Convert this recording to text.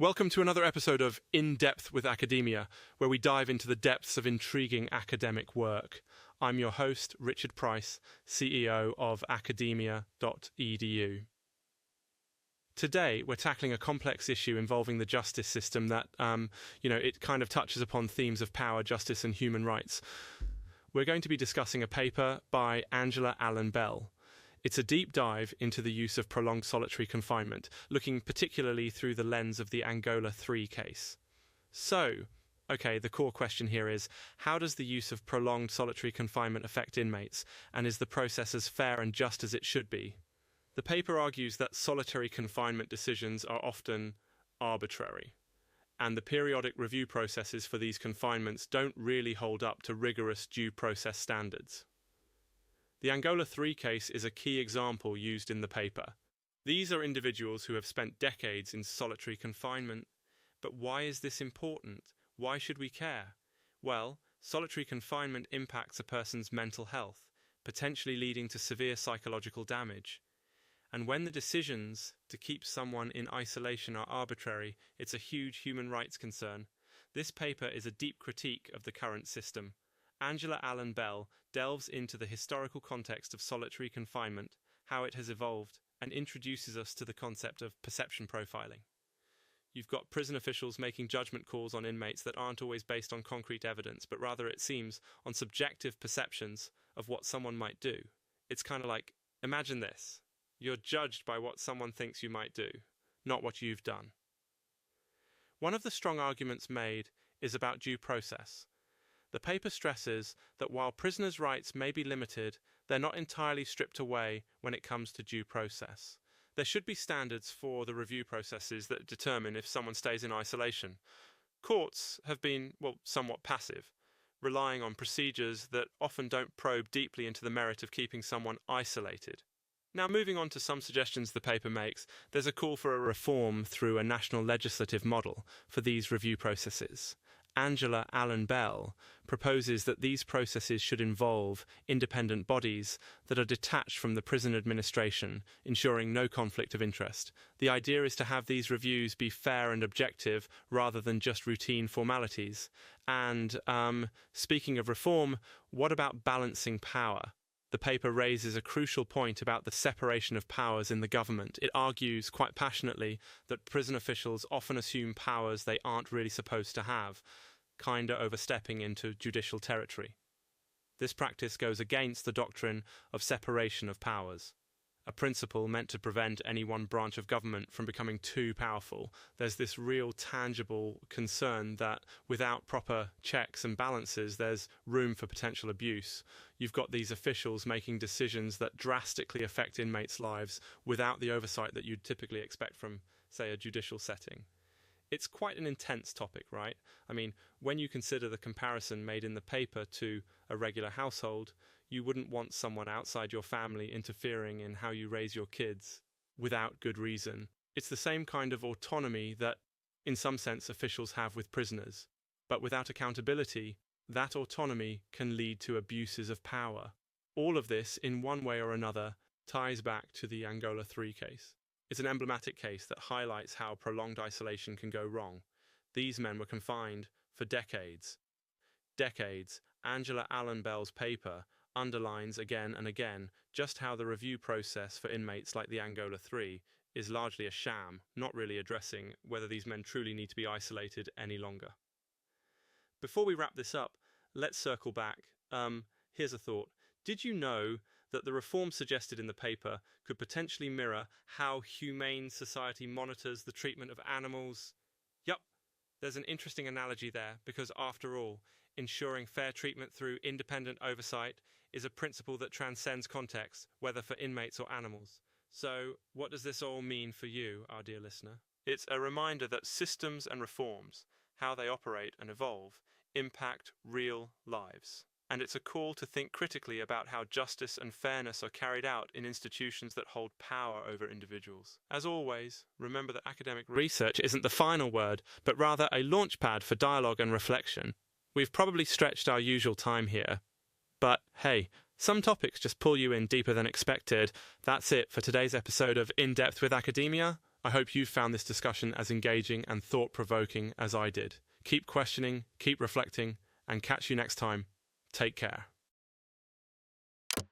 Welcome to another episode of In Depth with Academia, where we dive into the depths of intriguing academic work. I'm your host, Richard Price, CEO of academia.edu. Today, we're tackling a complex issue involving the justice system that, it kind of touches upon themes of power, justice, and human rights. We're going to be discussing a paper by Angela Allen Bell. It's a deep dive into the use of prolonged solitary confinement, looking particularly through the lens of the Angola 3 case. So, the core question here is, how does the use of prolonged solitary confinement affect inmates, and is the process as fair and just as it should be? The paper argues that solitary confinement decisions are often arbitrary, and the periodic review processes for these confinements don't really hold up to rigorous due process standards. The Angola 3 case is a key example used in the paper. These are individuals who have spent decades in solitary confinement. But why is this important? Why should we care? Well, solitary confinement impacts a person's mental health, potentially leading to severe psychological damage. And when the decisions to keep someone in isolation are arbitrary, it's a huge human rights concern. This paper is a deep critique of the current system. Angela Allen Bell delves into the historical context of solitary confinement, how it has evolved, and introduces us to the concept of perception profiling. You've got prison officials making judgment calls on inmates that aren't always based on concrete evidence, but rather, it seems, on subjective perceptions of what someone might do. It's kind of like, imagine this. You're judged by what someone thinks you might do, not what you've done. One of the strong arguments made is about due process. The paper stresses that while prisoners' rights may be limited, they're not entirely stripped away when it comes to due process. There should be standards for the review processes that determine if someone stays in isolation. Courts have been, somewhat passive, relying on procedures that often don't probe deeply into the merit of keeping someone isolated. Now, moving on to some suggestions the paper makes, there's a call for a reform through a national legislative model for these review processes. Angela Allen Bell proposes that these processes should involve independent bodies that are detached from the prison administration, ensuring no conflict of interest. The idea is to have these reviews be fair and objective rather than just routine formalities. And speaking of reform, what about balancing power? The paper raises a crucial point about the separation of powers in the government. It argues quite passionately that prison officials often assume powers they aren't really supposed to have, kinda overstepping into judicial territory. This practice goes against the doctrine of separation of powers, a principle meant to prevent any one branch of government from becoming too powerful. There's this real tangible concern that without proper checks and balances, there's room for potential abuse. You've got these officials making decisions that drastically affect inmates' lives without the oversight that you'd typically expect from, say, a judicial setting. It's quite an intense topic, right? I mean, when you consider the comparison made in the paper to a regular household, you wouldn't want someone outside your family interfering in how you raise your kids without good reason. It's the same kind of autonomy that, in some sense, officials have with prisoners. But without accountability, that autonomy can lead to abuses of power. All of this, in one way or another, ties back to the Angola 3 case. It's an emblematic case that highlights how prolonged isolation can go wrong. These men were confined for decades. Angela Allen Bell's paper underlines again and again just how the review process for inmates like the Angola 3 is largely a sham, not really addressing whether these men truly need to be isolated any longer. Before we wrap this up, let's circle back. Here's a thought. Did you know that the reform suggested in the paper could potentially mirror how humane society monitors the treatment of animals? Yup, there's an interesting analogy there because, after all, ensuring fair treatment through independent oversight is a principle that transcends context, whether for inmates or animals. So, what does this all mean for you, our dear listener? It's a reminder that systems and reforms, how they operate and evolve, impact real lives. And it's a call to think critically about how justice and fairness are carried out in institutions that hold power over individuals. As always, remember that academic research isn't the final word, but rather a launchpad for dialogue and reflection. We've probably stretched our usual time here, but hey, some topics just pull you in deeper than expected. That's it for today's episode of In Depth with Academia. I hope you found this discussion as engaging and thought-provoking as I did. Keep questioning, keep reflecting, and catch you next time. Take care.